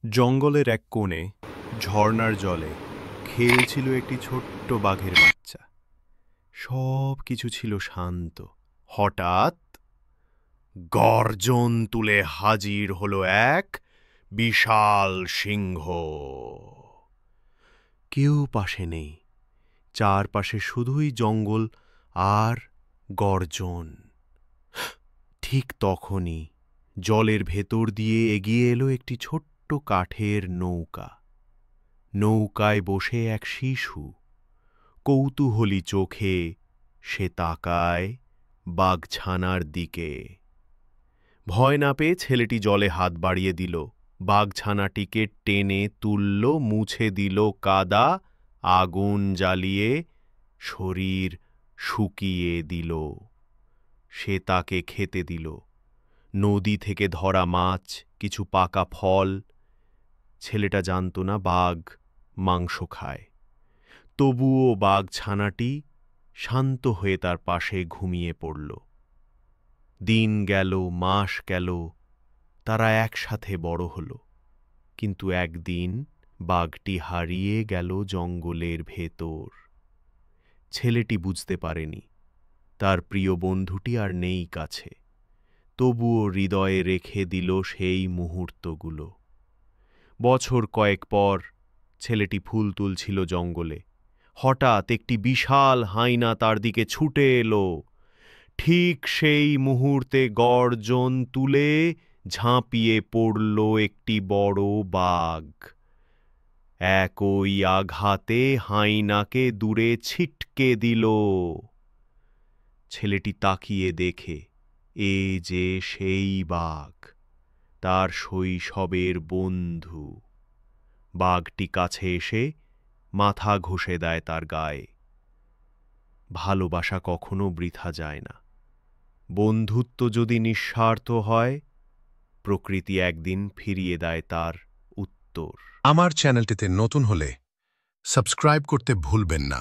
জঙ্গলের এক কোণে ঝর্ণার জলে খেলছিল একটি ছোট্ট বাঘের বাচ্চা। সব কিছু ছিল শান্ত। হঠাৎ গর্জন তুলে হাজির হলো এক বিশাল সিংহ। কেউ পাশে নেই, চারপাশে শুধুই জঙ্গল আর গর্জন। ঠিক তখনই জলের ভেতর দিয়ে এগিয়ে এলো একটি ছোট্ট কাঠের নৌকা। নৌকায় বসে এক শিশু, কৌতূহলী চোখে সে তাকায় বাঘছানার দিকে। ভয় না পেয়ে ছেলেটি জলে হাত বাড়িয়ে দিল, বাঘছানাটিকে টেনে তুলল, মুছে দিল কাদা, আগুন জ্বালিয়ে শরীর শুকিয়ে দিল। সে তাকে খেতে দিল নদী থেকে ধরা মাছ, কিছু পাকা ফল। ছেলেটা জানত না বাঘ মাংস খায়, তবুও বাঘছানাটি শান্ত হয়ে তার পাশে ঘুমিয়ে পড়ল। দিন গেল, মাস গেল, তারা একসাথে বড় হল। কিন্তু একদিন বাঘটি হারিয়ে গেল জঙ্গলের ভেতর। ছেলেটি বুঝতে পারেনি তার প্রিয় বন্ধুটি আর নেই কাছে, তবুও হৃদয়ে রেখে দিল সেই মুহূর্তগুলো। বছর কয়েক পর ছেলেটি ফুল তুলছিল জঙ্গলে। হঠাৎ একটি বিশাল হায়না তার দিকে ছুটে এলো। ঠিক সেই মুহূর্তে গর্জন তুলে ঝাঁপিয়ে পড়ল একটি বড় বাঘ। একই আঘাতে হায়নাকে দূরে ছিটকে দিল। ছেলেটি তাকিয়ে দেখে, এ যে সেই বাঘ, তার শৈশবের বন্ধু। বাঘটি কাছে এসে মাথা ঘষে দেয় তার গায়ে। ভালোবাসা কখনো বৃথা যায় না। বন্ধুত্ব যদি নিঃস্বার্থ হয়, প্রকৃতি একদিন ফিরিয়ে দেয় তার উত্তর। আমার চ্যানেলটিতে নতুন হলে সাবস্ক্রাইব করতে ভুলবেন না।